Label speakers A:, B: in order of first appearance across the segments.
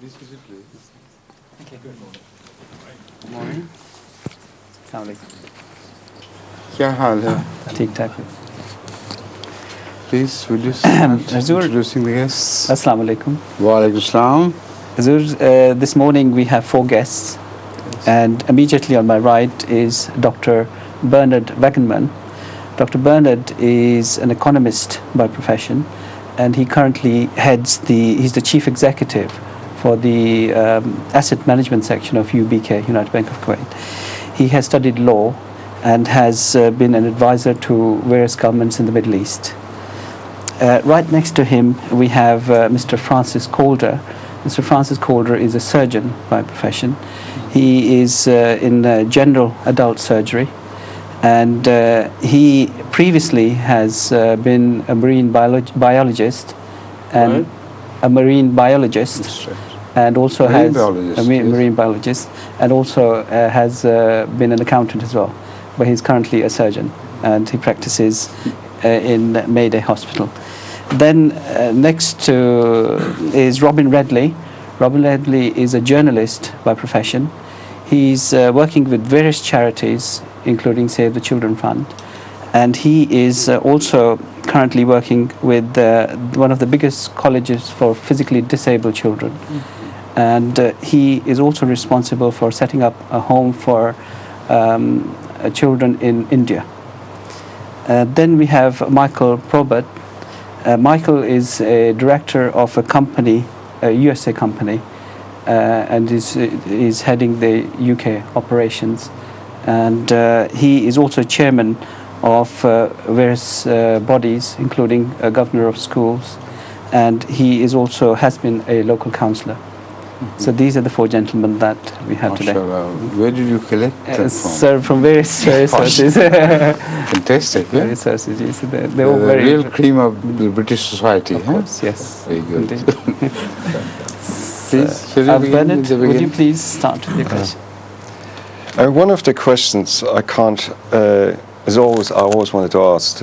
A: This is it, please.
B: Okay.
A: Good morning.
B: Good morning. Assalamualaikum.
A: क्या हाल है?
B: ठीक ठाक.
A: Please, will you start introducing the guests?
B: Assalamu alaikum.
A: Wa alaikum salam.
B: Hazur, this morning we have 4 guests, and immediately on my right is Dr. Bernard Wagenman. Dr. Bernard is an economist by profession, and he currently he's the chief executive for the asset management section of UBK, United Bank of Kuwait. He has studied law and has been an advisor to various governments in the Middle East. Right next to him we have Mr. Francis Calder. Mr. Francis Calder is a surgeon by profession. He is in general adult surgery, and he previously has been a marine biologist and a marine biologist, and also marine biologist, and also has been an accountant as well. But he's currently a surgeon, and he practices in Mayday Hospital. Then next to is Robin Redley. Robin Redley is a journalist by profession. He's working with various charities, including Save the Children Fund, and he is also currently working with one of the biggest colleges for physically disabled children. And he is also responsible for setting up a home for children in India. Then we have Michael Probert. Michael is a director of a company, a USA company, and is heading the UK operations. And he is also chairman of various bodies, including a governor of schools, and he is also has been a local councillor. So these are the 4 gentlemen that we have today.
A: Where did you collect them from?
B: Sir, from various sources.
A: Fantastic.
B: Various sources, yes. They're all
A: The
B: very
A: real cream of the British society.
B: Of course, yes.
A: Very good.
B: Indeed.
A: Please, shall we begin
B: Bernard,
A: with the
B: would you
A: beginning?
B: please start with your question?
C: One of the questions I always wanted to ask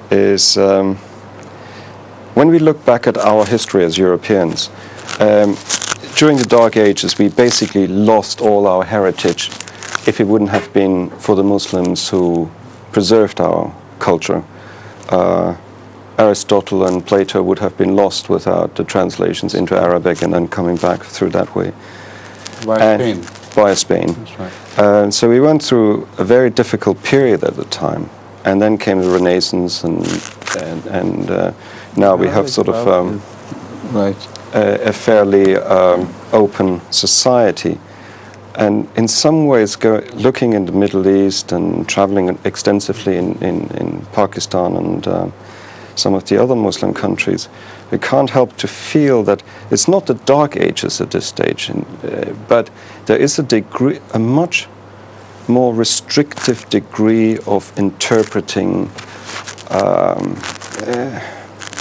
C: is when we look back at our history as Europeans, during the Dark Ages we basically lost all our heritage if it wouldn't have been for the Muslims who preserved our culture. Aristotle and Plato would have been lost without the translations into Arabic and then coming back through that way. Via Spain.
A: That's right.
C: So we went through a very difficult period at the time, and then came the Renaissance, and now we have sort of a fairly open society. And in some ways, looking in the Middle East and traveling extensively in Pakistan and some of the other Muslim countries, we can't help to feel that it's not the Dark Ages at this stage, but there is a much more restrictive degree of interpreting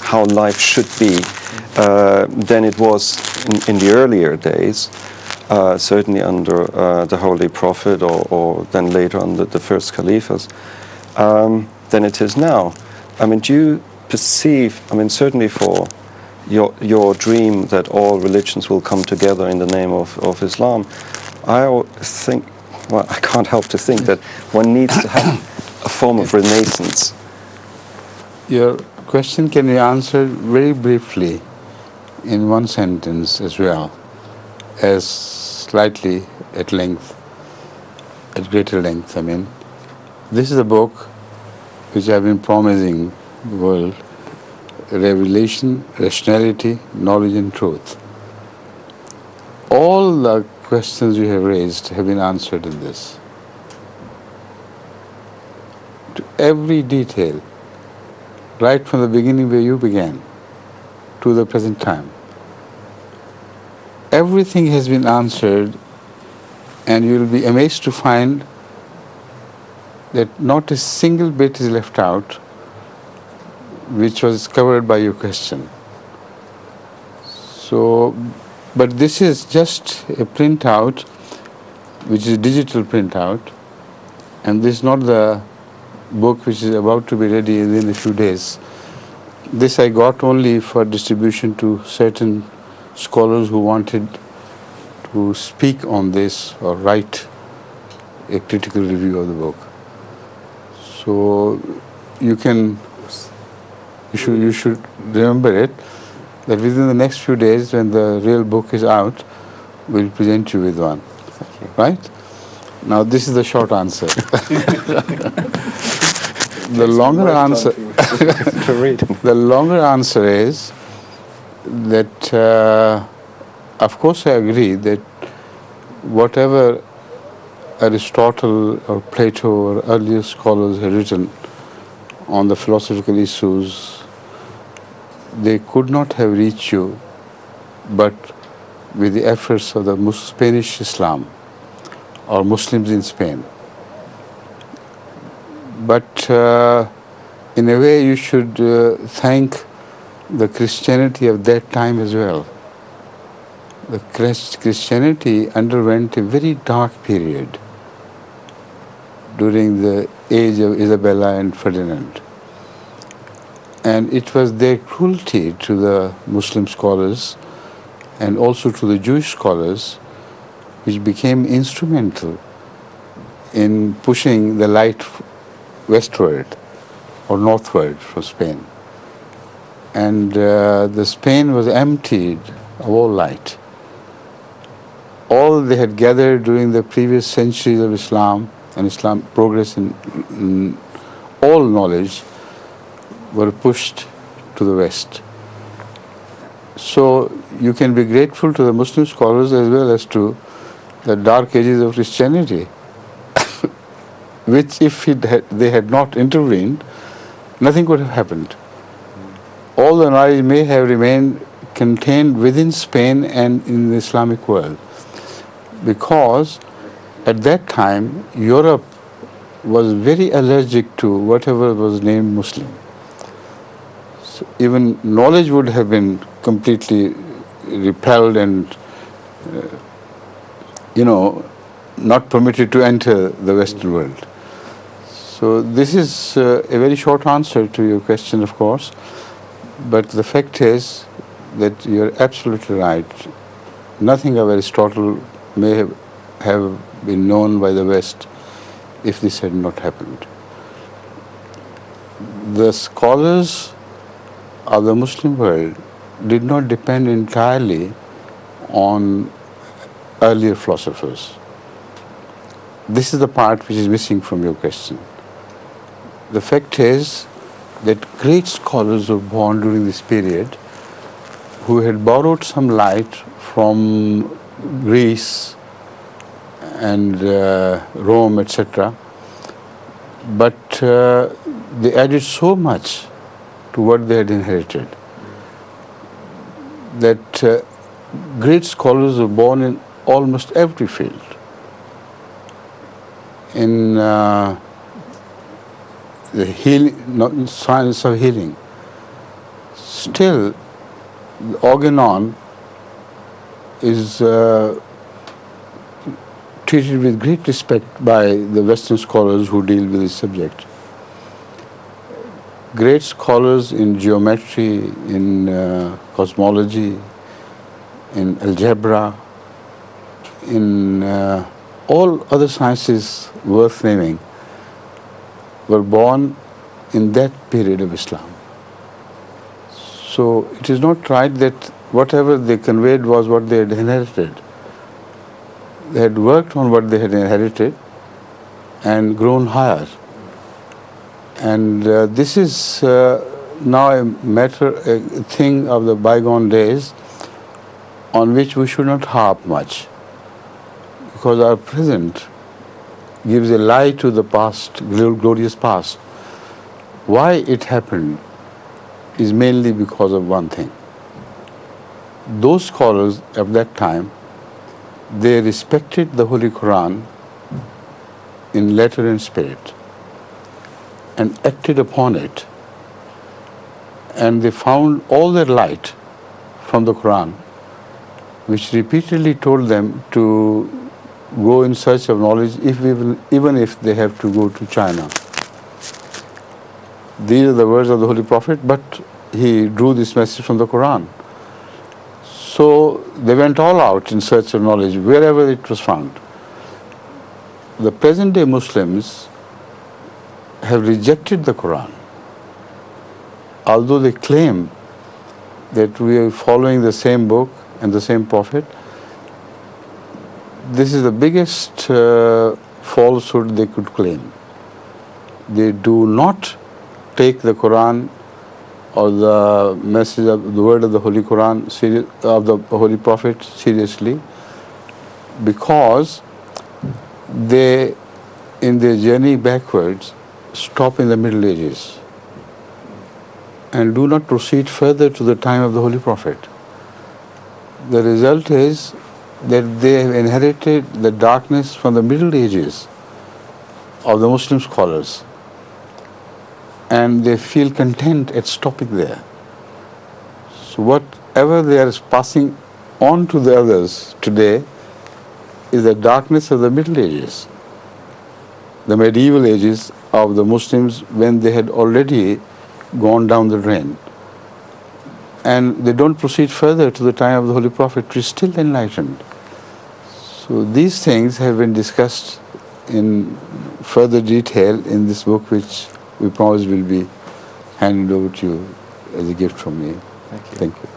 C: how life should be than it was in the earlier days, certainly under the Holy Prophet or then later under the first Caliphs, than it is now. I mean, do you perceive, certainly for your dream that all religions will come together in the name of Islam, I can't help to think that one needs to have a form of renaissance.
A: Your question can be answered very briefly in one sentence as well as slightly at greater length. This is a book which I've been promising the world: revelation, rationality, knowledge and truth. All the questions you have raised have been answered in this. To every detail, right from the beginning where you began to the present time. Everything has been answered, and you will be amazed to find that not a single bit is left out which was covered by your question. So, but this is just a printout, which is a digital printout, and this is not the book which is about to be ready within a few days. This I got only for distribution to certain scholars who wanted to speak on this or write a critical review of the book. So you should remember it, that within the next few days, when the real book is out, we'll present you with one. Right? Now, this is the short answer. The longer answer, the longer answer is that, of course, I agree that whatever Aristotle or Plato or earlier scholars had written on the philosophical issues, they could not have reached you but with the efforts of the Spanish Islam or Muslims in Spain. But in a way, you should thank the Christianity of that time as well. The Christianity underwent a very dark period during the age of Isabella and Ferdinand. And it was their cruelty to the Muslim scholars and also to the Jewish scholars which became instrumental in pushing the light westward or northward from Spain. And the Spain was emptied of all light. All they had gathered during the previous centuries of Islam and Islam progress in all knowledge were pushed to the West. So you can be grateful to the Muslim scholars as well as to the dark ages of Christianity, which if they had not intervened, nothing could have happened. All the knowledge may have remained contained within Spain and in the Islamic world, because at that time Europe was very allergic to whatever was named Muslim. So even knowledge would have been completely repelled and not permitted to enter the Western world. So this is a very short answer to your question, of course, but the fact is that you're absolutely right. Nothing of Aristotle may have been known by the West if this had not happened. The scholars of the Muslim world did not depend entirely on earlier philosophers. This is the part which is missing from your question. The fact is that great scholars were born during this period who had borrowed some light from Greece and Rome, etc. But they added so much to what they had inherited that great scholars were born in almost every field. In the science of healing, still the organon is treated with great respect by the Western scholars who deal with this subject. Great scholars in geometry, in cosmology, in algebra, in all other sciences worth naming were born in that period of Islam. So it is not right that whatever they conveyed was what they had inherited. They had worked on what they had inherited and grown higher. And this is now a thing of the bygone days on which we should not harp much, because our present gives a lie to the past, glorious past. Why it happened is mainly because of one thing. Those scholars of that time, they respected the Holy Quran in letter and spirit and acted upon it, and they found all their light from the Quran, which repeatedly told them to go in search of knowledge even if they have to go to China. These are the words of the Holy Prophet, but he drew this message from the Quran. So they went all out in search of knowledge wherever it was found. The present day Muslims have rejected the Quran, although they claim that we are following the same book and the same prophet. This is the biggest falsehood they could claim. They do not take the Quran or the message of the word of the Holy Quran, of the Holy Prophet seriously, because they, in their journey backwards, stop in the Middle Ages and do not proceed further to the time of the Holy Prophet. The result is that they have inherited the darkness from the Middle Ages of the Muslim scholars, and they feel content at stopping there. So whatever they are passing on to the others today is the darkness of the Middle Ages, the medieval ages of the Muslims, when they had already gone down the drain. And they don't proceed further to the time of the Holy Prophet, which is still enlightened. So these things have been discussed in further detail in this book, which we promise will be handed over to you as a gift from me.
B: Thank you.
A: Thank you.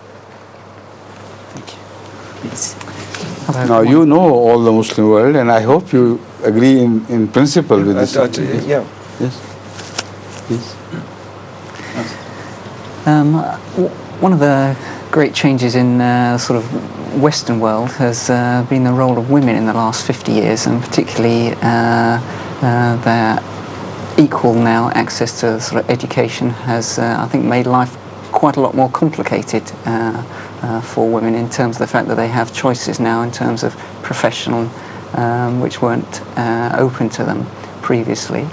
B: Thank you. Please.
A: Now you know all the Muslim world, and I hope you agree in principle with this.
C: Yeah.
A: Yes. Please.
D: One of the great changes in the sort of Western world has been the role of women in the last 50 years, and particularly their equal now access to sort of education has, I think, made life quite a lot more complicated for women, in terms of the fact that they have choices now in terms of professional, which weren't open to them previously.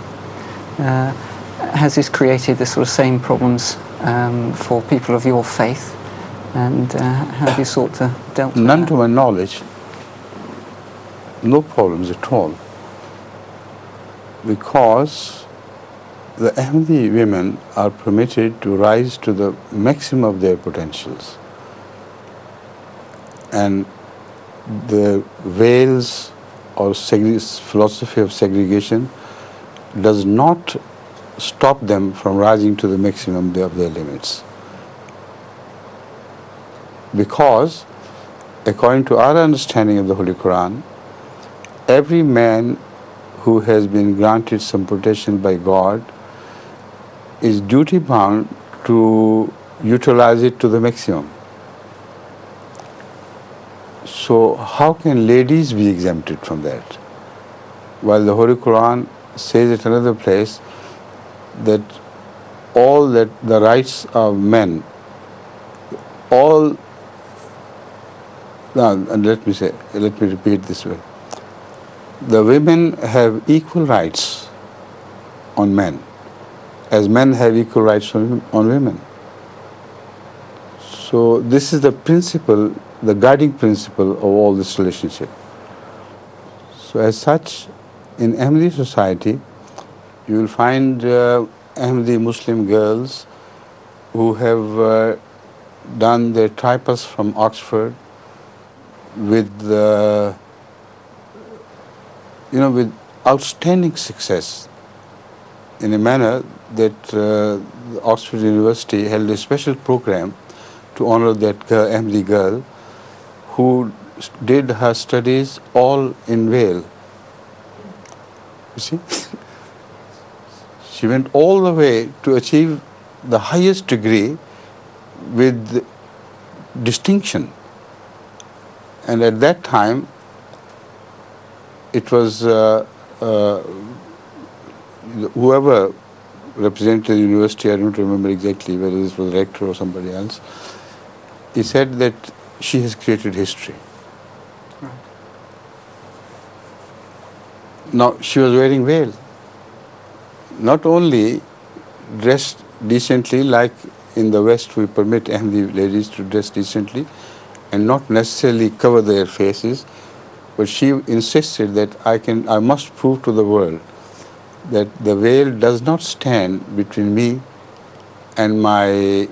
D: Has this created the sort of same problems for people of your faith, and how have you sought to deal with
A: None
D: that?
A: to my knowledge. No problems at all. Because the Ahmadi women are permitted to rise to the maximum of their potentials. And the veils or philosophy of segregation does not stop them from rising to the maximum of their limits. Because, according to our understanding of the Holy Quran, every man who has been granted some protection by God is duty bound to utilize it to the maximum. So how can ladies be exempted from that? While the Holy Quran says at another place that all that the rights of men, all, let me repeat this way. The women have equal rights on men, as men have equal rights on women. So this is the principle, the guiding principle of all this relationship. So as such, in Ahmadi society, you will find Ahmadi Muslim girls who have done their tripos from Oxford with with outstanding success, in a manner that Oxford University held a special program to honor that Ahmadi girl who did her studies all in Wales. You see? She went all the way to achieve the highest degree with distinction. And at that time, it was whoever represented the university, I don't remember exactly whether this was rector or somebody else, he said that she has created history.
D: Right.
A: Now, she was wearing veil. Not only dressed decently, like in the West we permit Ahmadi ladies to dress decently and not necessarily cover their faces, but she insisted that I must prove to the world that the veil does not stand between me and my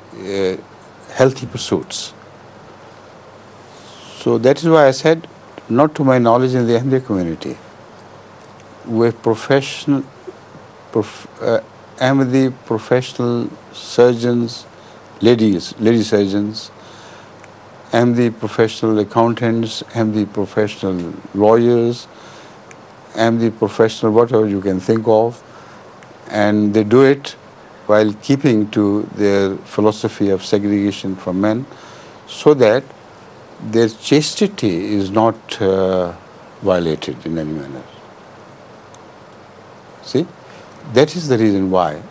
A: healthy pursuits. So that is why I said, not to my knowledge in the Ahmadiyya community, with Ahmadi professional surgeons, lady surgeons, Ahmadi professional accountants, Ahmadi professional lawyers, Ahmadi professional whatever you can think of, and they do it while keeping to their philosophy of segregation from men, so that their chastity is not violated in any manner. See, that is the reason why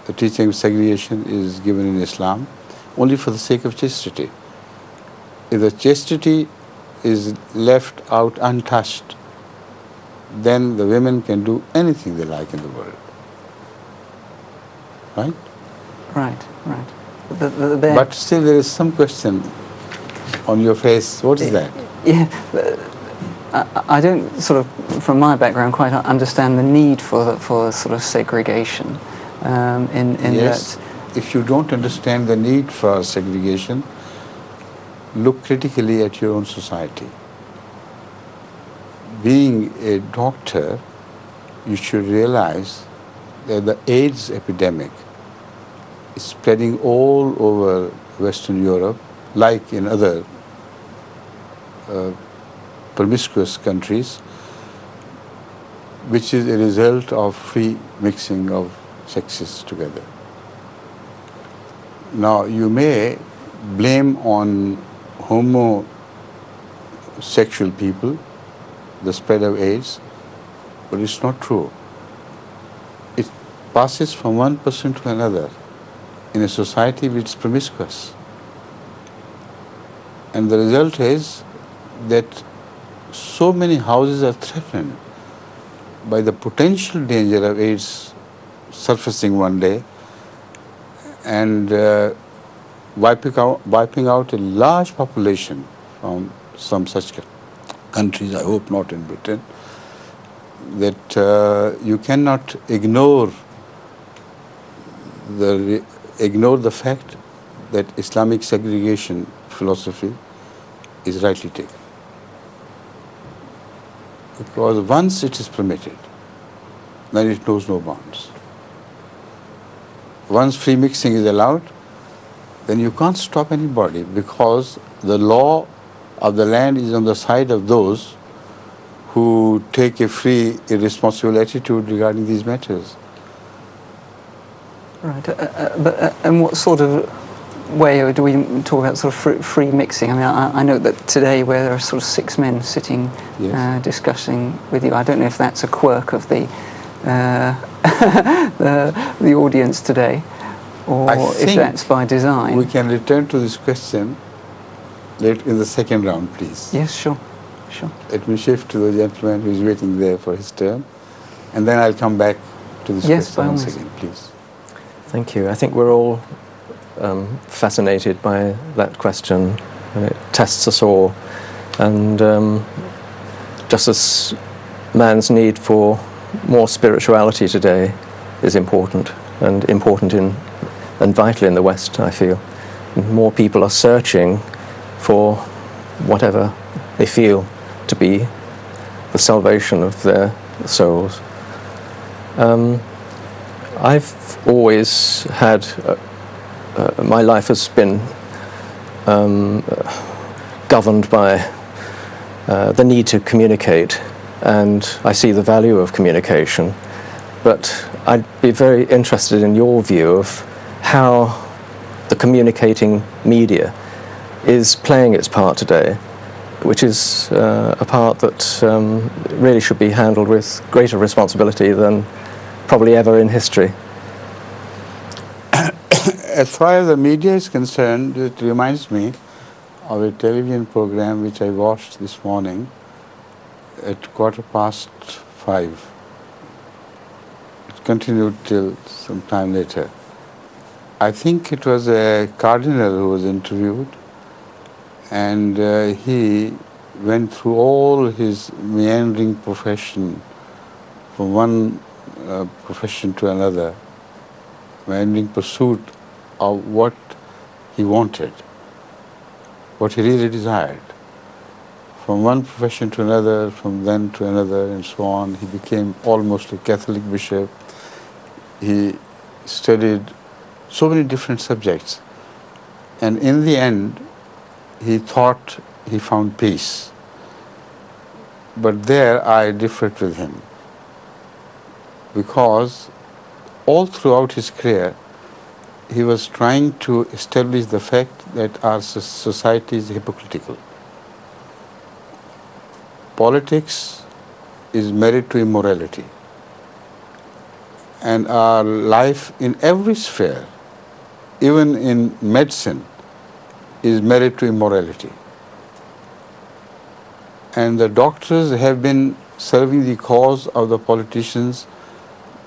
A: the teaching of segregation is given in Islam, only for the sake of chastity. If the chastity is left out untouched, then the women can do anything they like in the world. Right?
D: Right.
A: But still there is some question on your face. What is that?
D: Yeah, I don't sort of, from my background, quite understand the need for sort of segregation.
A: Yes, if you don't understand the need for segregation, look critically at your own society. Being a doctor, you should realize that the AIDS epidemic is spreading all over Western Europe, like in other promiscuous countries, which is a result of free mixing of sexes together. Now, you may blame on homosexual people the spread of AIDS, but it's not true. It passes from one person to another in a society which is promiscuous. And the result is that so many houses are threatened by the potential danger of AIDS surfacing one day and wiping out a large population from some such countries, I hope not in Britain, that you cannot ignore the fact that Islamic segregation philosophy is rightly taken. Because once it is permitted, then it knows no bounds. Once free mixing is allowed, then you can't stop anybody, because the law of the land is on the side of those who take a free, irresponsible attitude regarding these matters.
D: Right, but and what sort of way do we talk about sort of free mixing? I mean, I know that today where there are sort of 6 men sitting discussing with you, I don't know if that's a quirk of the audience today, or if that's by design.
A: We can return to this question later in the second round, please.
D: Yes, sure.
A: Let me shift to the gentleman who is waiting there for his turn, and then I'll come back to this question once again, please.
E: Thank you. I think we're all fascinated by that question, and it tests us all. And just as man's need for more spirituality today is important, and vital in the West, I feel. And more people are searching for whatever they feel to be the salvation of their souls. I've always had, my life has been governed by the need to communicate, and I see the value of communication. But I'd be very interested in your view of how the communicating media is playing its part today, which is a part that really should be handled with greater responsibility than probably ever in history.
A: As far as the media is concerned, it reminds me of a television program which I watched this morning at 5:15. It continued till some time later. I think it was a cardinal who was interviewed, and he went through all his meandering profession, from one profession to another, meandering pursuit of what he wanted, what he really desired. from one profession to another, from then to another, and so on. He became almost a Catholic bishop. He studied so many different subjects. And in the end, he thought he found peace. But there I differed with him, because all throughout his career, he was trying to establish the fact that our society is hypocritical. Politics is married to immorality. And our life in every sphere, even in medicine, is married to immorality. And the doctors have been serving the cause of the politicians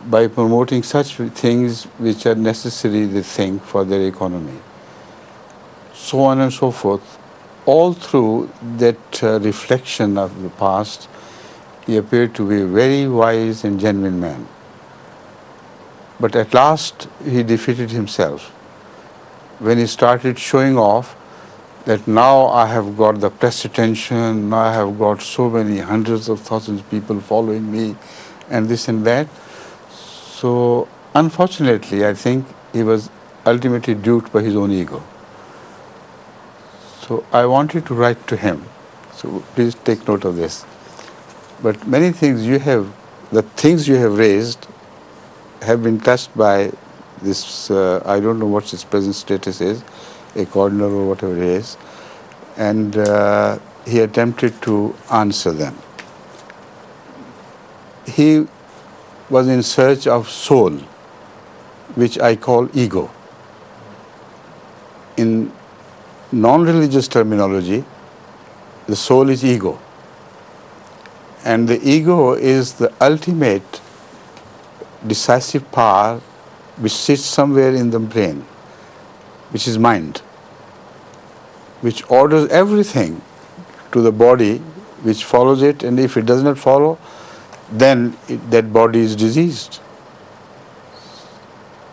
A: by promoting such things which are necessary, they think, for their economy. So on and so forth. All through that reflection of the past, he appeared to be a very wise and genuine man. But at last, he defeated himself when he started showing off that now I have got the press attention, now I have got so many hundreds of thousands of people following me, and this and that. So, unfortunately, I think he was ultimately duped by his own ego. So, I wanted to write to him. So, please take note of this. But many things the things you have raised have been touched by this, I don't know what his present status is, a cardinal or whatever it is, and he attempted to answer them. He was in search of soul, which I call ego. In non-religious terminology, the soul is ego. And the ego is the ultimate decisive power which sits somewhere in the brain, which is mind, which orders everything to the body, which follows it, and if it does not follow, then that body is diseased.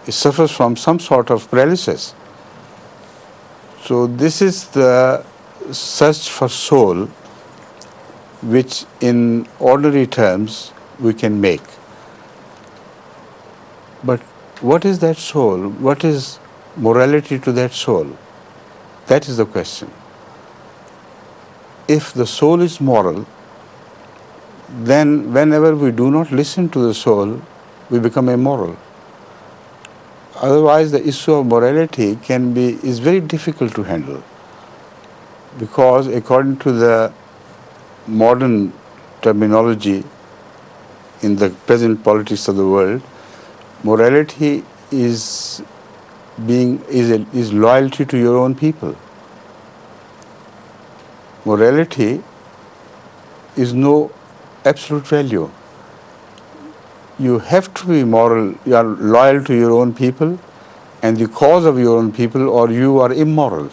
A: It suffers from some sort of paralysis. So this is the search for soul, which in ordinary terms we can make. But what is that soul? What is morality to that soul? That is the question. If the soul is moral, then whenever we do not listen to the soul, we become immoral. Otherwise, the issue of morality is very difficult to handle, because according to the modern terminology in the present politics of the world, morality is loyalty to your own people. Morality is no absolute value. You have to be moral, you are loyal to your own people and the cause of your own people, or you are immoral.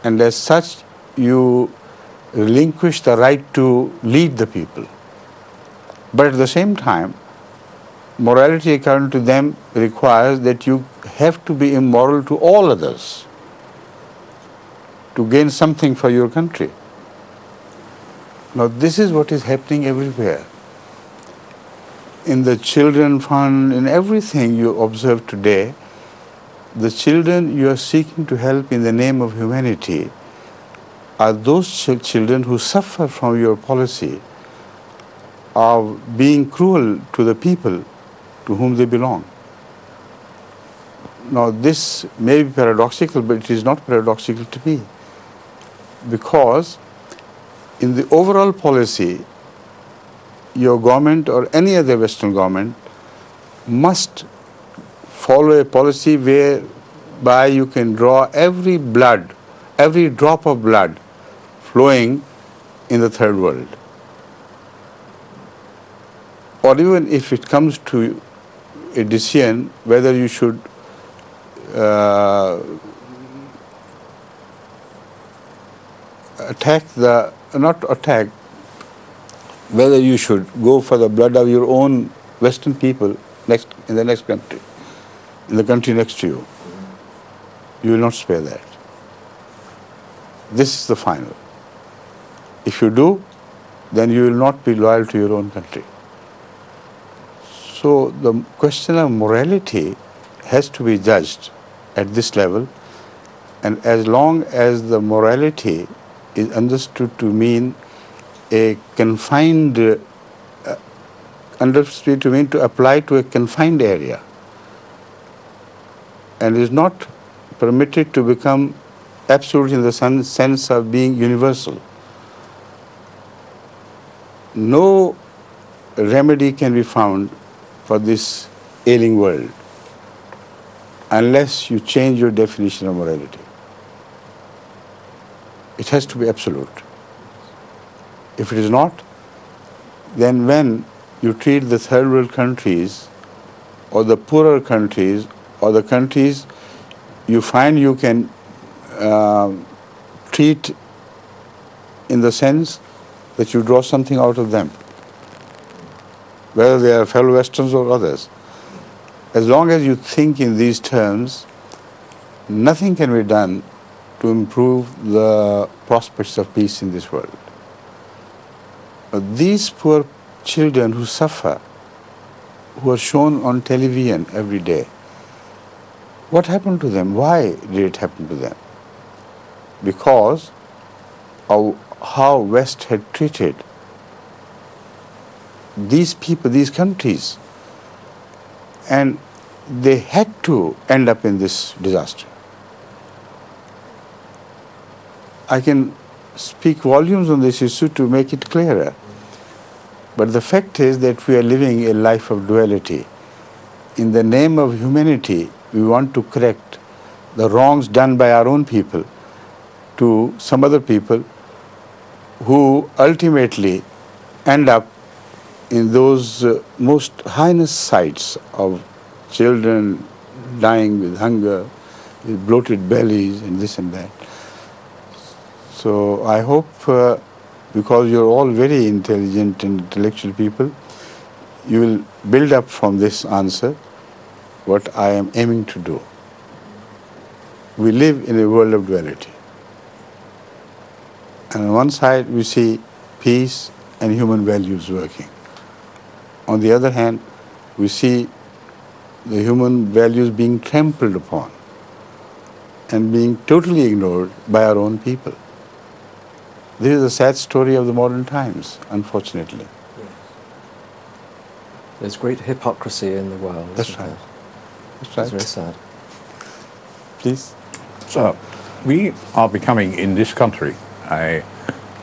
A: And as such, you relinquish the right to lead the people. But at the same time, morality, according to them, requires that you have to be immoral to all others to gain something for your country. Now, this is what is happening everywhere. In the children fund, in everything you observe today, the children you are seeking to help in the name of humanity are those children who suffer from your policy of being cruel to the people to whom they belong. Now, this may be paradoxical, but it is not paradoxical to me, because in the overall policy, your government or any other Western government must follow a policy whereby you can draw every drop of blood flowing in the third world. Or even if it comes to a decision whether you should whether you should go for the blood of your own Western people in the next country, in the country next to you. You will not spare that. This is the final. If you do, then you will not be loyal to your own country. So the question of morality has to be judged at this level, and as long as the morality is understood to mean a confined, understood to mean to apply to a confined area, and is not permitted to become absolute in the sense of being universal, no remedy can be found for this ailing world unless you change your definition of morality. It has to be absolute. If it is not, then when you treat the third world countries or the poorer countries or the countries you find you can treat in the sense that you draw something out of them, whether they are fellow Westerns or others. As long as you think in these terms, nothing can be done to improve the prospects of peace in this world. But these poor children who suffer, who are shown on television every day, what happened to them? Why did it happen to them? Because of how West had treated these people, these countries, and they had to end up in this disaster. I can speak volumes on this issue to make it clearer, but the fact is that we are living a life of duality. In the name of humanity, we want to correct the wrongs done by our own people to some other people who ultimately end up in those most heinous sights of children dying with hunger, with bloated bellies and this and that. So I hope, because you're all very intelligent and intellectual people, you will build up from this answer what I am aiming to do. We live in a world of duality. And on one side we see peace and human values working. On the other hand, we see the human values being trampled upon and being totally ignored by our own people. This is a sad story of the modern times, unfortunately.
E: There's great hypocrisy in the world.
A: That's right. That's right.
E: It's very sad.
A: Please.
F: So, we are becoming in this country a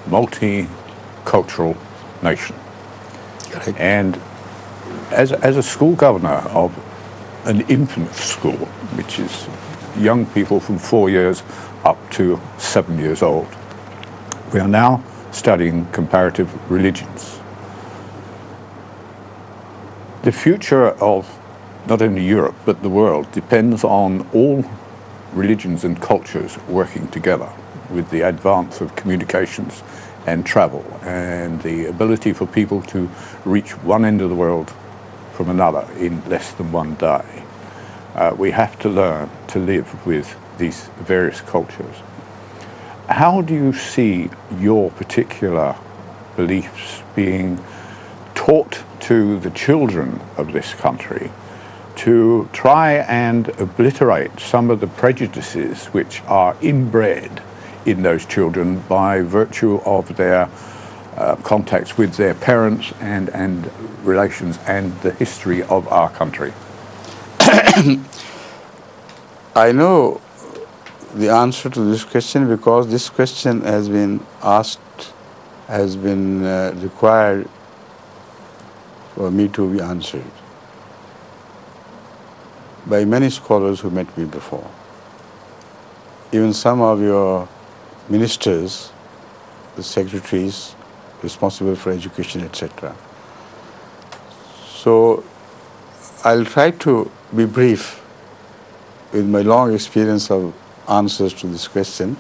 F: multicultural nation.
A: Correct.
F: And as a school governor of an infant school, which is young people from 4 years up to 7 years old, we are now studying comparative religions. The future of not only Europe but the world depends on all religions and cultures working together with the advance of communications and travel and the ability for people to reach one end of the world from another in less than one day. We have to learn to live with these various cultures. How do you see your particular beliefs being taught to the children of this country to try and obliterate some of the prejudices which are inbred in those children by virtue of their contacts with their parents and relations and the history of our country?
A: I know the answer to this question because this question has been asked, has been required for me to be answered by many scholars who met me before. Even some of your ministers, the secretaries responsible for education, etc. So I'll try to be brief with my long experience of answers to this question.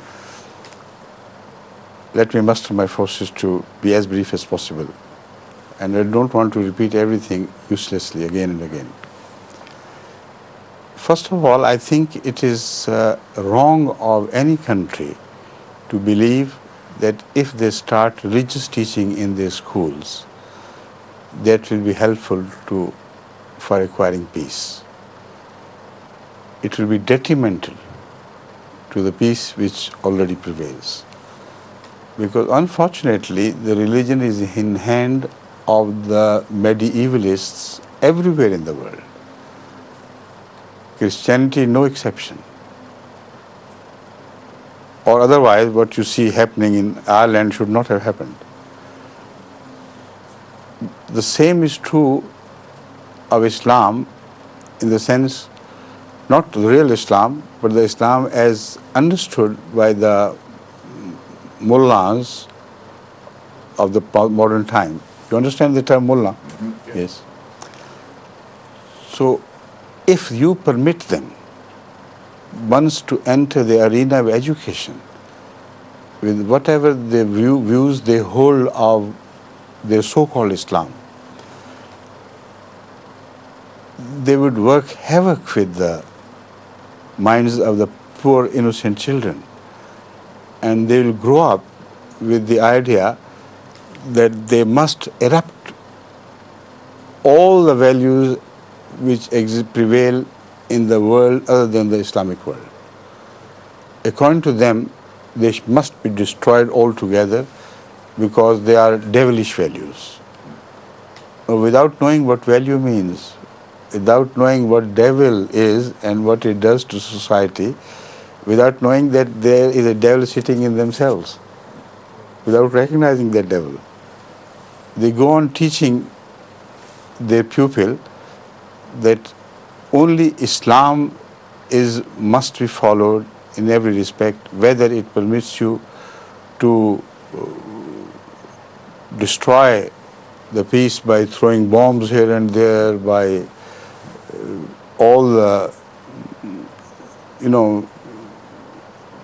A: Let me muster my forces to be as brief as possible. And I don't want to repeat everything uselessly again and again. First of all, I think it is wrong of any country to believe that if they start religious teaching in their schools, that will be helpful for acquiring peace. It will be detrimental to the peace which already prevails. Because unfortunately, the religion is in hand of the medievalists everywhere in the world. Christianity no exception. Or otherwise, what you see happening in Ireland should not have happened. The same is true of Islam in the sense, not the real Islam, but the Islam as understood by the mullahs of the modern time. You understand the term mullah? Mm-hmm. Yes. So, if you permit them once to enter the arena of education with whatever the views they hold of their so-called Islam, they would work havoc with the minds of the poor innocent children, and they will grow up with the idea that they must erupt all the values which prevail in the world other than the Islamic world. According to them, they must be destroyed altogether because they are devilish values. Without knowing what value means, without knowing what devil is and what it does to society, without knowing that there is a devil sitting in themselves, without recognizing that devil, they go on teaching their pupil that only Islam must be followed in every respect, whether it permits you to destroy the peace by throwing bombs here and there, by all the,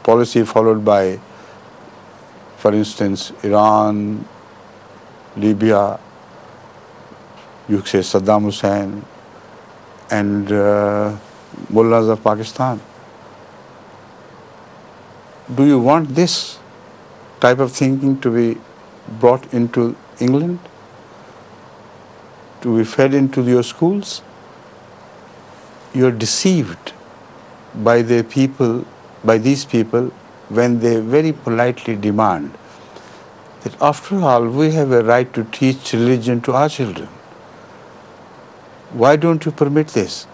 A: policy followed by, for instance, Iran, Libya, you say Saddam Hussein, and mullahs of Pakistan. Do you want this type of thinking to be brought into England, to be fed into your schools? You are deceived by these people, when they very politely demand that after all, we have a right to teach religion to our children. Why don't you permit this?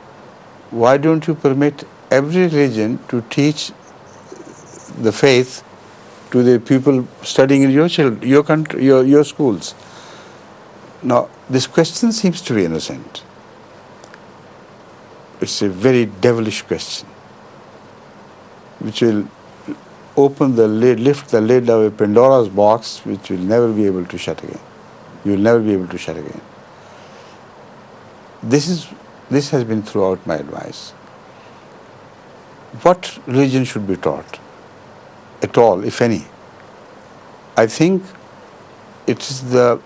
A: Why don't you permit every religion to teach the faith to the people studying in your country, your schools? Now, this question seems to be innocent. It's a very devilish question, which will open the lid, lift the lid of a Pandora's box, which will never be able to shut again. You will never be able to shut again. This has been throughout my advice. What religion should be taught at all, if any? I think it is the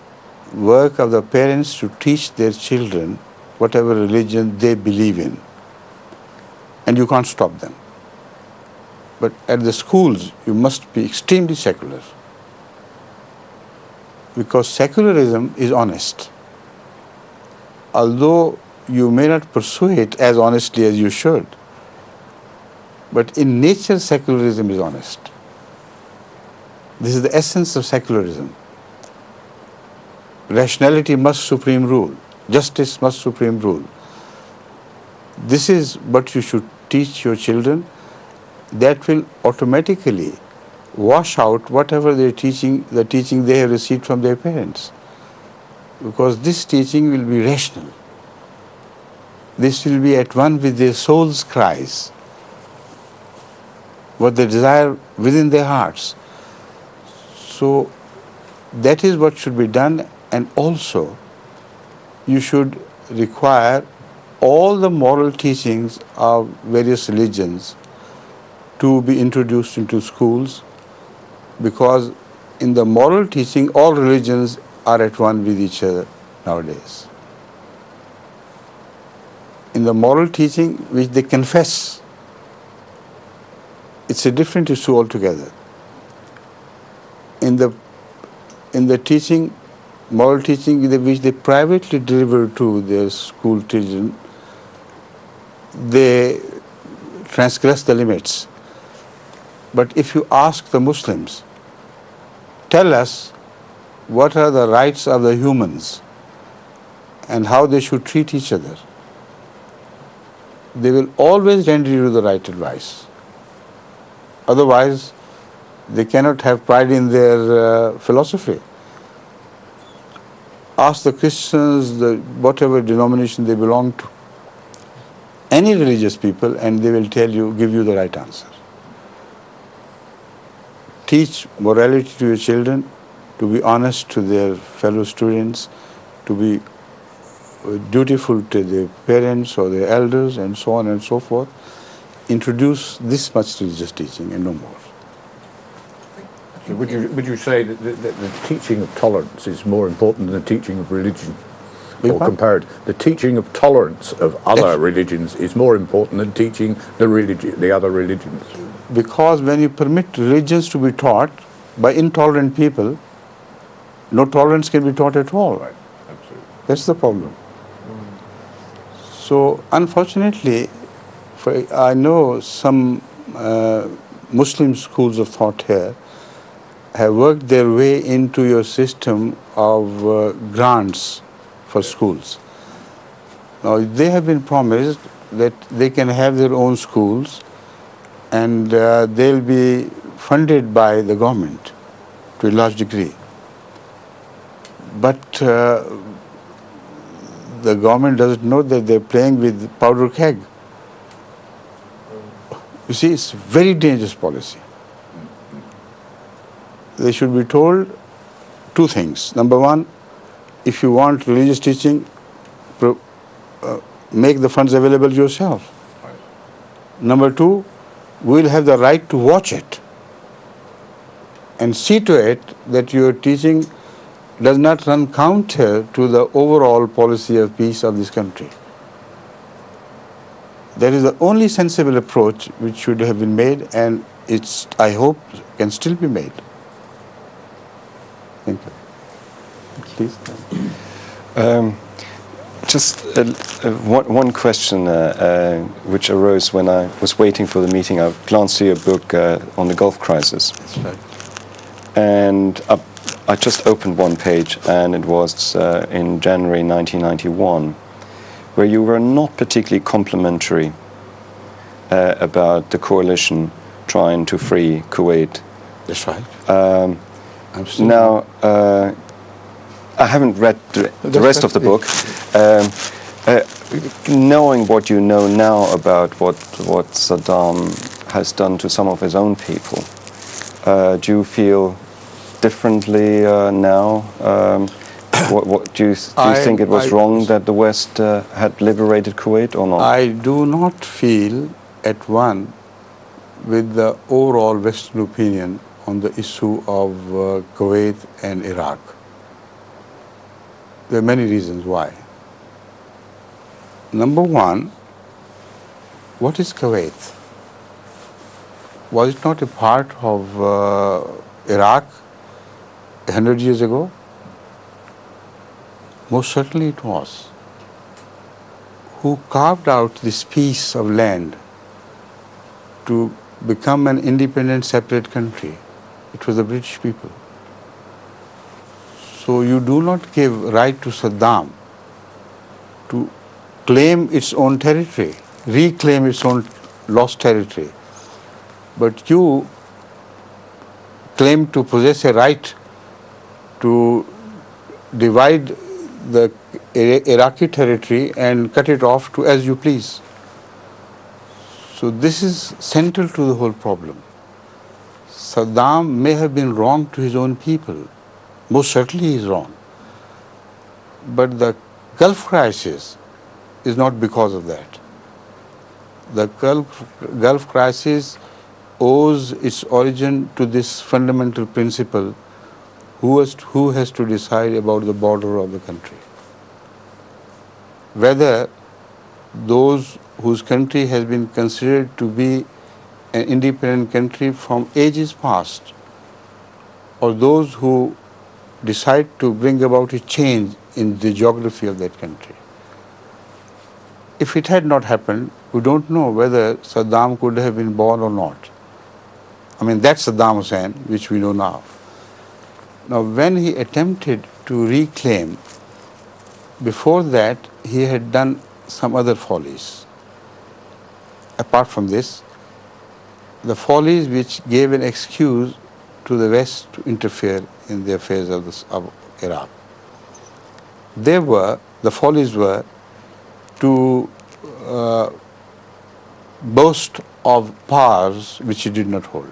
A: work of the parents to teach their children whatever religion they believe in, and you can't stop them. But at the schools, you must be extremely secular, because secularism is honest. Although you may not pursue it as honestly as you should, but in nature, secularism is honest. This is the essence of secularism. Rationality must supreme rule. Justice must supreme rule. This is what you should teach your children. That will automatically wash out whatever the teaching they have received from their parents. Because this teaching will be rational. This will be at one with their soul's cries, what they desire within their hearts. So that is what should be done, and also you should require all the moral teachings of various religions to be introduced into schools, because in the moral teaching, all religions are at one with each other nowadays. In the moral teaching which they confess, it's a different issue altogether. in the teaching, moral teaching which they privately deliver to their school children, they transgress the limits. But if you ask the Muslims, tell us what are the rights of the humans and how they should treat each other, they will always render you the right advice. Otherwise, they cannot have pride in their philosophy. Ask the Christians, whatever denomination they belong to, any religious people, and they will give you the right answer. Teach morality to your children, to be honest to their fellow students, to be dutiful to their parents or their elders, and so on and so forth. Introduce this much religious teaching and no more.
F: So would you say that the teaching of tolerance is more important than the teaching of religion? Or compared, the teaching of tolerance of other religions is more important than teaching the other religions?
A: Because when you permit religions to be taught by intolerant people, no tolerance can be taught at all.
F: Right, absolutely.
A: That's the problem. So, unfortunately, I know some Muslim schools of thought here have worked their way into your system of grants for schools. Now, they have been promised that they can have their own schools and they'll be funded by the government to a large degree. But the government doesn't know that they're playing with powder keg. You see, it's a very dangerous policy. They should be told two things. Number one, if you want religious teaching, make the funds available yourself. Number two, we'll have the right to watch it and see to it that your teaching does not run counter to the overall policy of peace of this country. That is the only sensible approach which should have been made, and it's, I hope, can still be made. Thank you. Please.
C: Just one question which arose when I was waiting for the meeting. I glanced through your book on the Gulf crisis.
A: That's right.
C: And I just opened one page, and it was in January 1991, where you were not particularly complimentary about the coalition trying to free Kuwait.
A: That's right.
C: Absolutely. Now, I haven't read the rest of the book. Knowing what you know now about what Saddam has done to some of his own people, do you feel differently now? What do you think it was wrong that the West had liberated Kuwait or not?
A: I do not feel at one with the overall Western opinion on the issue of Kuwait and Iraq. There are many reasons why. Number one, what is Kuwait? Was it not a part of Iraq 100 years ago? Most certainly it was. Who carved out this piece of land to become an independent, separate country? It was the British people. So you do not give right to Saddam to claim its own territory, reclaim its own lost territory, but you claim to possess a right to divide the Iraqi territory and cut it off to as you please. So this is central to the whole problem. Saddam may have been wrong to his own people. Most certainly he is wrong. But the Gulf crisis is not because of that. The Gulf crisis owes its origin to this fundamental principle: who has to decide about the border of the country. Whether those whose country has been considered to be an independent country from ages past, or those who decide to bring about a change in the geography of that country. If it had not happened, we don't know whether Saddam could have been born or not. I mean, that's Saddam Hussein, which we know now. Now, when he attempted to reclaim, before that, he had done some other follies. Apart from this, the follies which gave an excuse to the West to interfere in the affairs of Iraq. The follies were to boast of powers which he did not hold.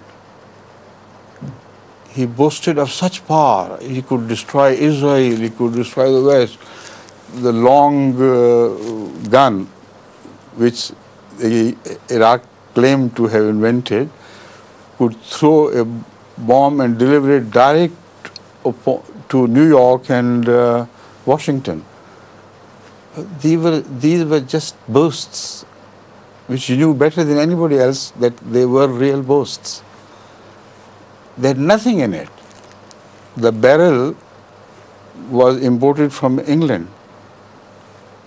A: He boasted of such power. He could destroy Israel, he could destroy the West. The long gun which Iraq claimed to have invented could throw a bomb and deliver it direct to New York and Washington. These were just boasts which you knew better than anybody else that they were real boasts. They had nothing in it. The barrel was imported from England,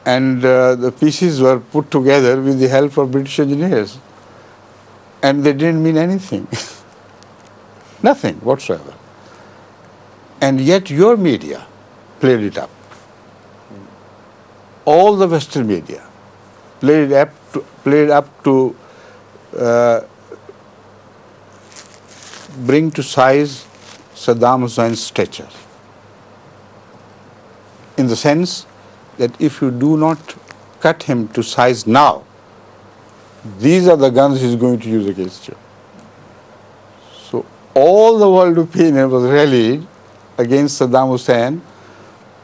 A: and the pieces were put together with the help of British engineers, and they didn't mean anything. Nothing whatsoever. And yet your media played it up. All the Western media played up to bring to size Saddam Hussein's stature, in the sense that if you do not cut him to size now, these are the guns he's going to use against you. So all the world opinion was rallied against Saddam Hussein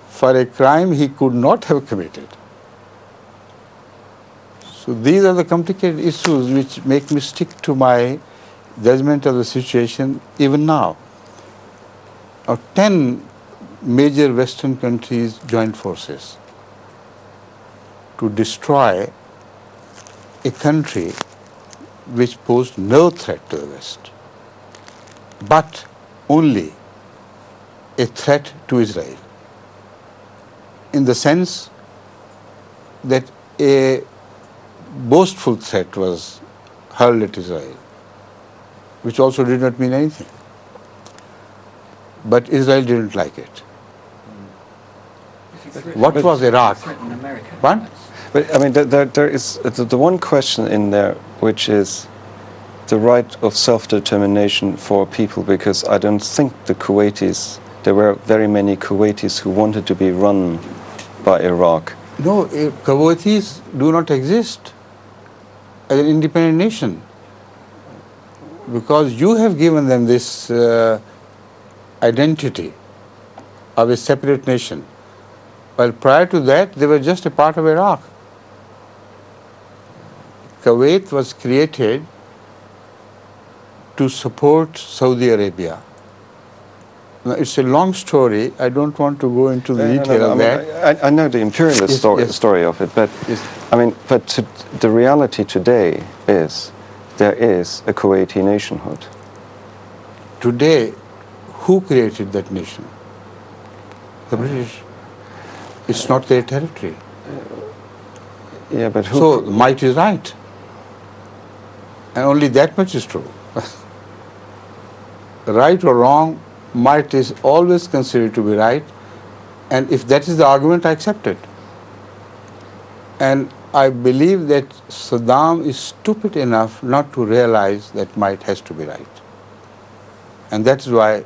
A: for a crime he could not have committed. So these are the complicated issues which make me stick to my judgment of the situation even now. Now, 10 major Western countries joined forces to destroy a country which posed no threat to the West, but only a threat to Israel, in the sense that a boastful threat was hurled at Israel, which also did not mean anything. But Israel didn't like it. What was Iraq? What?
C: But I mean, there is the one question in there, which is the right of self-determination for people, because I don't think the Kuwaitis, there were very many Kuwaitis who wanted to be run by Iraq.
A: No, Kuwaitis do not exist as an independent nation, because you have given them this identity of a separate nation. While prior to that, they were just a part of Iraq. Kuwait was created to support Saudi Arabia. Now, it's a long story. I don't want to go into the detail of that.
C: I know the imperialist story of it, but I mean, the reality today is there is a Kuwaiti nationhood.
A: Today, who created that nation? The British. It's not their territory.
C: Yeah, but who?
A: So might is right, and only that much is true. Right or wrong, might is always considered to be right, and if that is the argument, I accept it. And I believe that Saddam is stupid enough not to realize that might has to be right, and that is why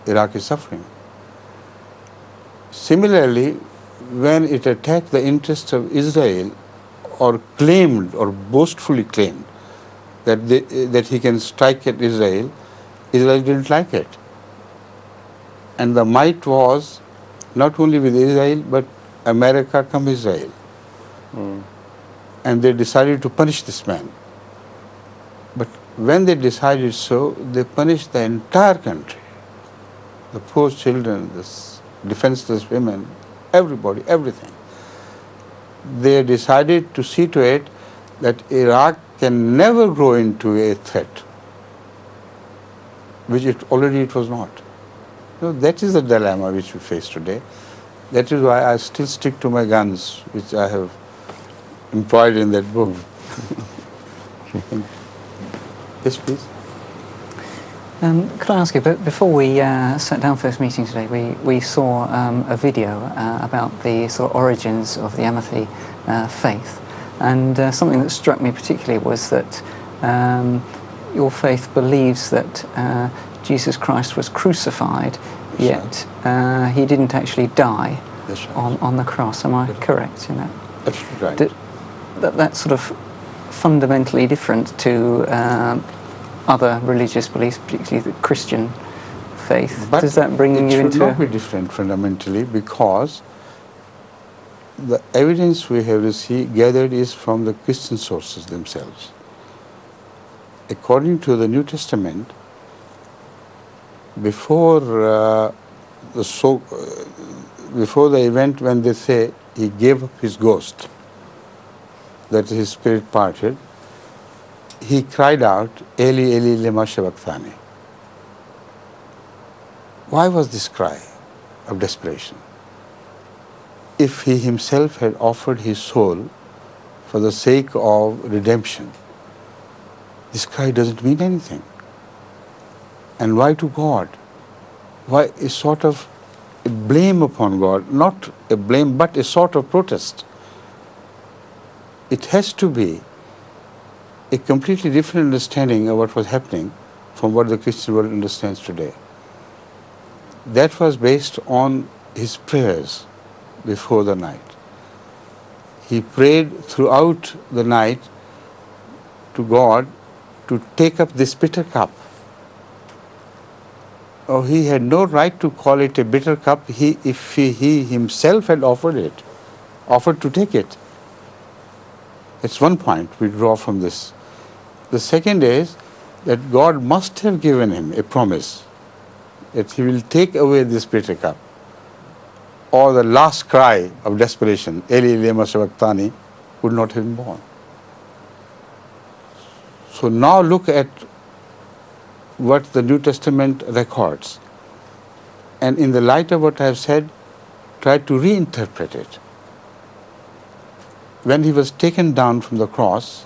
A: Iraq is suffering. Similarly, when it attacked the interests of Israel, or claimed or boastfully claimed that he can strike at Israel, Israel didn't like it. And the might was not only with Israel, but America come Israel. And they decided to punish this man. But when they decided so, they punished the entire country. The poor children, the defenseless women, everybody, everything. They decided to see to it that Iraq can never grow into a threat, which it was not. No, that is the dilemma which we face today. That is why I still stick to my guns, which I have employed in that book. Yes, please.
D: Could I ask you, but before we sat down for this meeting today, we saw a video about the sort of origins of the Ahmadi faith, and something that struck me particularly was that your faith believes that Jesus Christ was crucified, yet he didn't actually die on the cross. Am I correct in that?
A: Absolutely right.
D: That's sort of fundamentally different to other religious beliefs, particularly the Christian faith.
A: But
D: does that bring you into?
A: It should not be different fundamentally, because the evidence we have gathered is from the Christian sources themselves. According to the New Testament, before before the event when they say he gave up his ghost, that his spirit parted, he cried out, Eli, Eli, lema sabachthani. Why was this cry of desperation? If he himself had offered his soul for the sake of redemption, this cry doesn't mean anything. And why to God? Why a sort of a blame upon God? Not a blame, but a sort of protest. It has to be a completely different understanding of what was happening from what the Christian world understands today. That was based on his prayers before the night. He prayed throughout the night to God to take up this bitter cup. Oh, he had no right to call it a bitter cup if he himself had offered to take it. It's one point we draw from this. The second is that God must have given him a promise that he will take away this bitter cup, or the last cry of desperation, Eli lema sabachthani, would not have been born. So now look at what the New Testament records, and in the light of what I have said, try to reinterpret it. When he was taken down from the cross,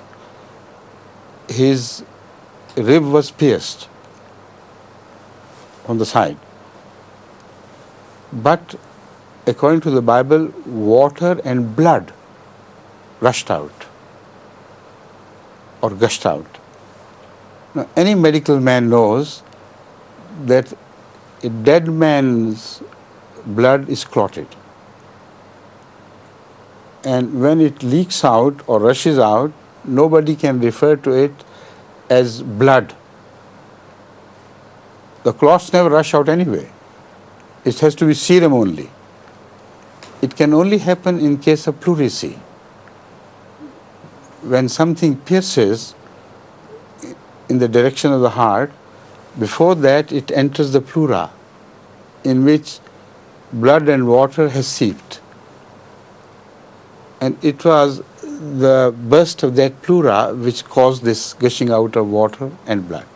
A: his rib was pierced on the side. But according to the Bible, water and blood rushed out or gushed out. Now, any medical man knows that a dead man's blood is clotted. And when it leaks out or rushes out, nobody can refer to it as blood. The clots never rush out anyway. It has to be serum only. It can only happen in case of pleurisy. When something pierces in the direction of the heart, before that it enters the pleura, in which blood and water has seeped. And it was the burst of that pleura which caused this gushing out of water and blood.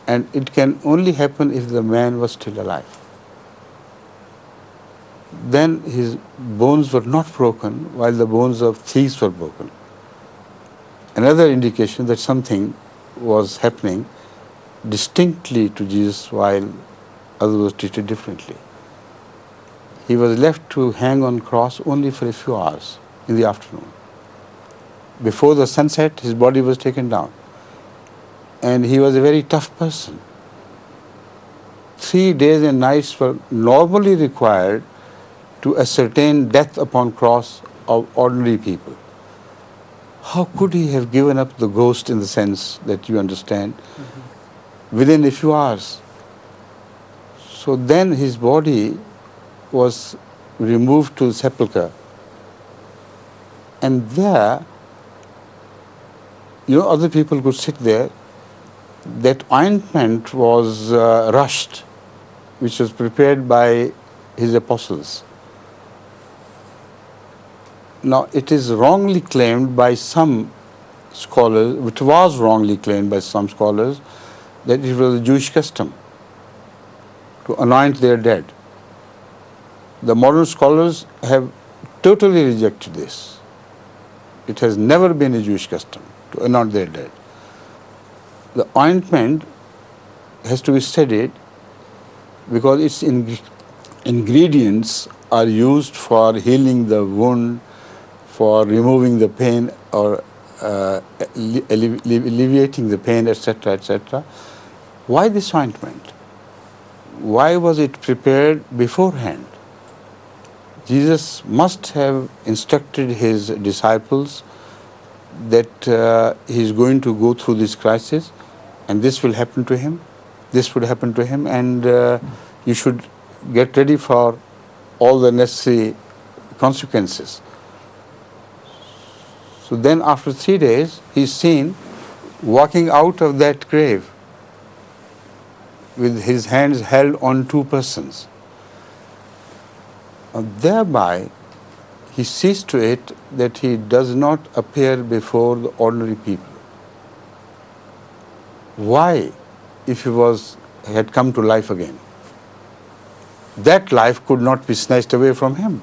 A: And it can only happen if the man was still alive. Then his bones were not broken, while the bones of thieves were broken. Another indication that something was happening distinctly to Jesus while others were treated differently. He was left to hang on cross only for a few hours in the afternoon. Before the sunset, his body was taken down. And he was a very tough person. 3 days and nights were normally required to ascertain death upon cross of ordinary people. How could he have given up the ghost in the sense that you understand within a few hours? So then his body was removed to the sepulchre. And there, other people could sit there. That ointment was rushed, which was prepared by his apostles. Now, it is wrongly claimed by some scholars, which was wrongly claimed by some scholars, that it was a Jewish custom. to anoint their dead. The modern scholars have totally rejected this. It has never been a Jewish custom to anoint their dead. The ointment has to be studied because its ingredients are used for healing the wound, for removing the pain or alleviating the pain, etc., etc. Why this ointment? Why was it prepared beforehand? Jesus must have instructed his disciples that he is going to go through this crisis and this will happen to him, this would happen to him, and you should get ready for all the necessary consequences. So then after 3 days, he is seen walking out of that grave with his hands held on two persons. Thereby, he sees to it that he does not appear before the ordinary people. Why, if he had come to life again? That life could not be snatched away from him.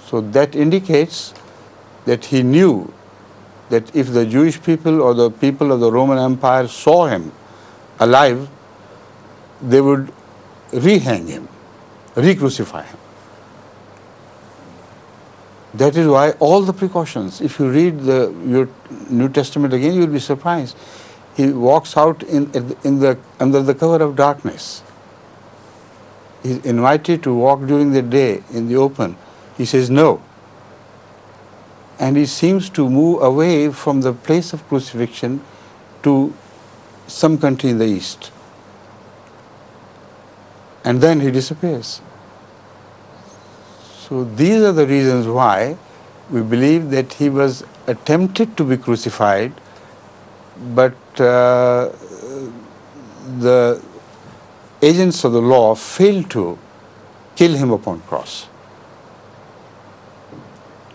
A: So that indicates that he knew that if the Jewish people or the people of the Roman Empire saw him alive, they would re-hang him, re-crucify him. That is why all the precautions, if you read your New Testament again, you will be surprised. He walks out under the cover of darkness. He is invited to walk during the day in the open. He says no. And he seems to move away from the place of crucifixion to some country in the east. And then he disappears. So these are the reasons why we believe that he was attempted to be crucified, but the agents of the law failed to kill him upon cross.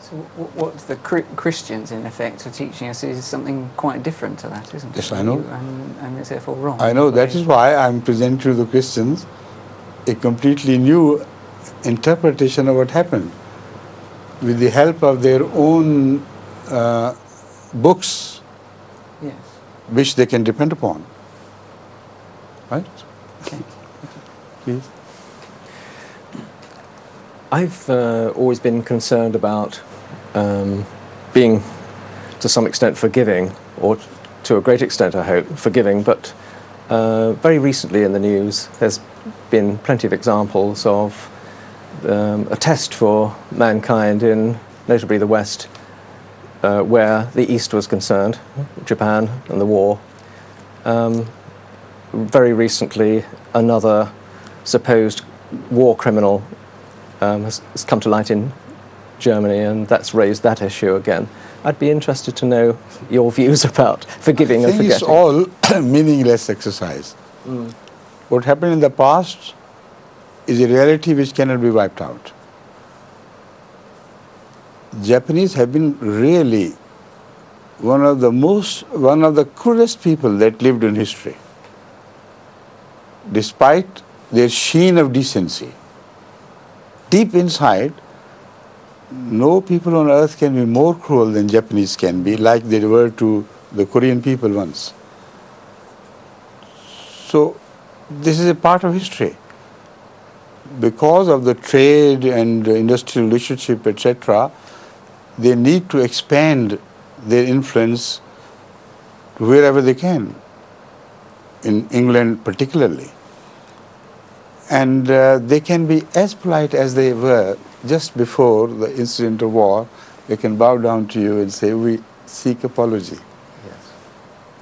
D: So what the Christians, in effect, are teaching us is something quite different to that, isn't it?
A: Yes, I know.
D: And it's therefore wrong.
A: I know. That is why I'm presenting to the Christians a completely new interpretation of what happened with the help of their own books,
D: yes,
A: which they can depend upon. Right?
D: Okay.
A: Please.
E: I've always been concerned about being, to some extent, forgiving, or to a great extent, I hope, forgiving, but very recently in the news there's been plenty of examples of a test for mankind in notably the West, where the East was concerned, Japan and the war. Very recently, another supposed war criminal has come to light in Germany, and that's raised that issue again. I'd be interested to know your views about forgiving and forgetting.
A: It's all meaningless exercise. What happened in the past is a reality which cannot be wiped out. Japanese have been really one of the cruelest people that lived in history, despite their sheen of decency. Deep inside, no people on earth can be more cruel than Japanese can be, like they were to the Korean people once. So this is a part of history. Because of the trade and industrial relationship, etc., they need to expand their influence wherever they can, in England particularly. And they can be as polite as they were just before the incident of war. They can bow down to you and say, "We seek apology."
E: Yes,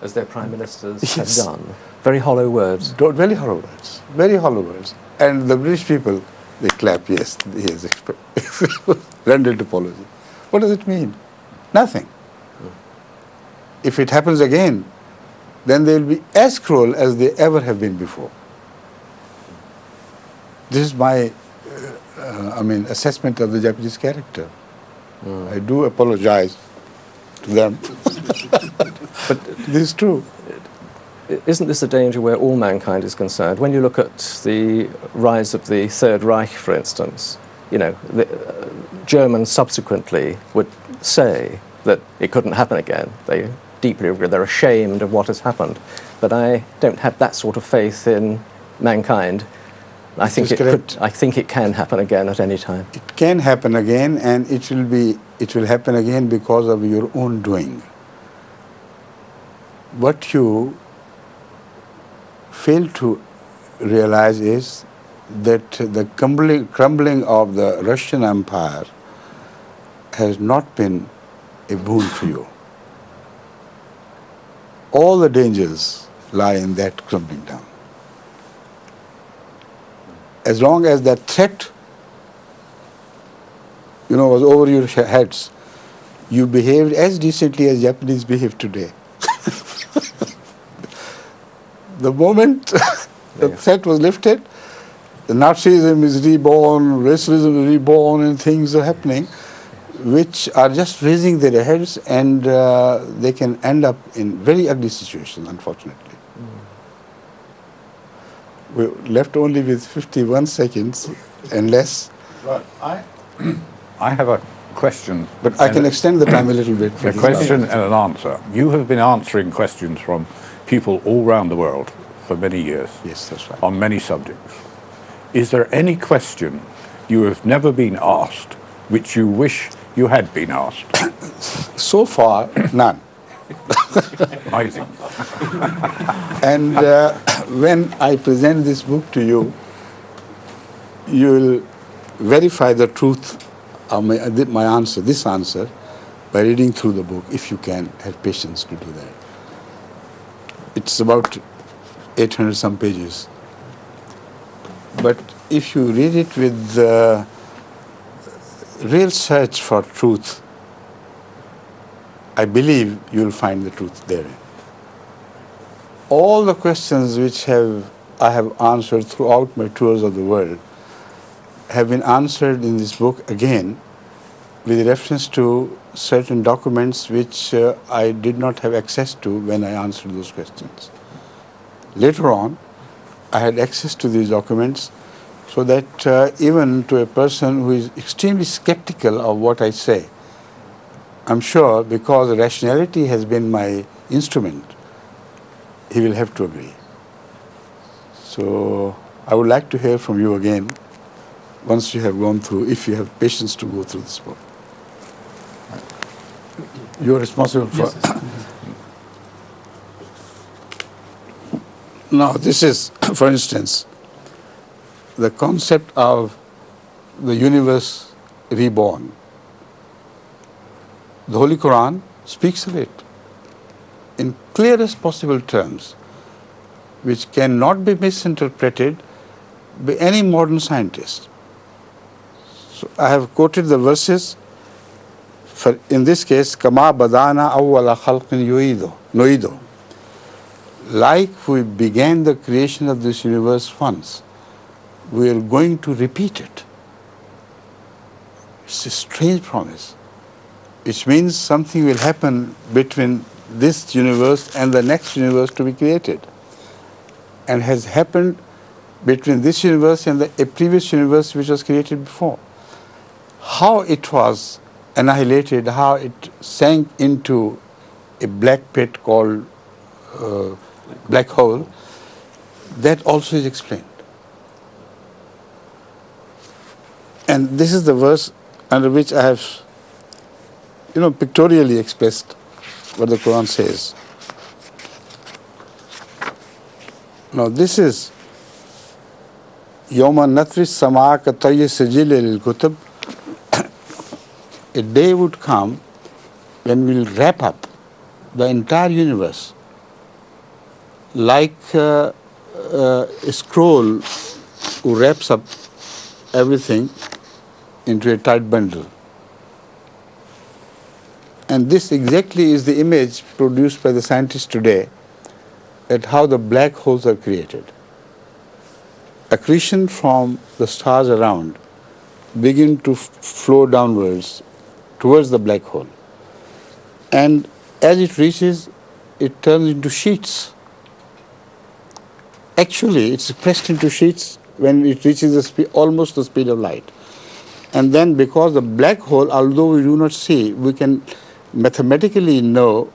E: as their prime ministers
A: Yes.
E: have done. Very hollow words.
A: Very hollow words. Very hollow words. And the British people, they clap, yes, he has rendered apology. What does it mean? Nothing. If it happens again, then they will be as cruel as they ever have been before. This is my assessment of the Japanese character. I do apologize to them. But this is true.
E: isn't this a danger where all mankind is concerned? When you look at the rise of the Third Reich, for instance, the Germans subsequently would say that it couldn't happen again. They deeply regret, they're ashamed of what has happened. But I don't have that sort of faith in mankind. I think it can happen again at any time.
A: It can happen again, and it will happen again because of your own doing. What you fail to realize is that the crumbling of the Russian Empire has not been a boon for you. All the dangers lie in that crumbling down. As long as that threat, was over your heads, you behaved as decently as Japanese behave today. The moment the threat was lifted, the Nazism is reborn, racism is reborn, and things are happening which are just raising their heads, and they can end up in very ugly situations, unfortunately. We're left only with 51 seconds and less.
F: Right. I have a question.
A: But I can extend the time a little bit.
F: A question and an answer. You have been answering questions from people all around the world for many years.
A: Yes, that's right.
F: On many subjects. Is there any question you have never been asked which you wish you had been asked?
A: So far, none.
F: Amazing.
A: And when I present this book to you, you will verify the truth of my answer, this answer, by reading through the book, if you can have patience to do that. It's about 800 some pages. But if you read it with real search for truth, I believe you'll find the truth therein. All the questions which I have answered throughout my tours of the world have been answered in this book again with reference to certain documents which I did not have access to when I answered those questions. Later on, I had access to these documents so that even to a person who is extremely skeptical of what I say, I'm sure because rationality has been my instrument, he will have to agree. So I would like to hear from you again once you have gone through, if you have patience to go through this book. You're responsible for... Yes. Now, this is, for instance, the concept of the universe reborn. The Holy Quran speaks of it in clearest possible terms, which cannot be misinterpreted by any modern scientist. So I have quoted the verses, for in this case, Kama Badana Awwala Khalqin Nuido. Like we began the creation of this universe once, we are going to repeat it. It's a strange promise, which means something will happen between this universe and the next universe to be created, and has happened between this universe and a previous universe which was created before. How it was annihilated, how it sank into a black pit called black hole, that also is explained. And this is the verse under which I have, pictorially expressed what the Quran says. Now this is Yawma Natri Sama Ka Tayyi Sijil Lil Kutub. A day would come when we'll wrap up the entire universe like a scroll who wraps up everything into a tight bundle. And this exactly is the image produced by the scientists today at how the black holes are created. Accretion from the stars around begin to flow downwards towards the black hole. And as it reaches, it turns into sheets. actually it's pressed into sheets when it reaches the speed, almost the speed of light. And then because the black hole, although we do not see, we can mathematically know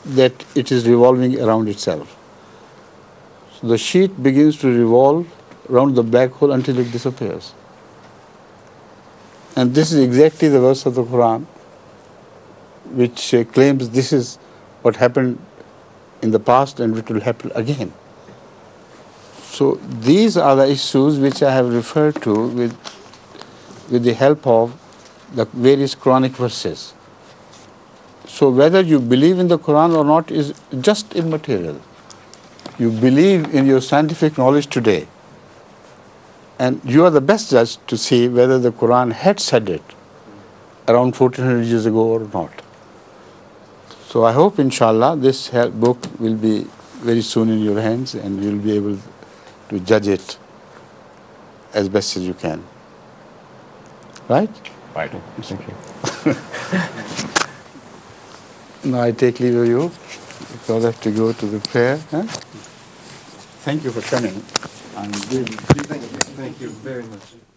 A: that it is revolving around itself. So the sheet begins to revolve around the black hole until it disappears. And this is exactly the verse of the Quran which claims this is what happened in the past and which will happen again. So these are the issues which I have referred to with the help of the various Quranic verses. So whether you believe in the Quran or not is just immaterial. You believe in your scientific knowledge today, and you are the best judge to see whether the Quran had said it around 1400 years ago or not. So I hope, inshallah, this book will be very soon in your hands and you'll be able to judge it as best as you can. Right?
F: Right.
A: Thank you. Now I take leave of you because I have to go to the prayer. Huh? Thank you for coming.
B: Thank you very much.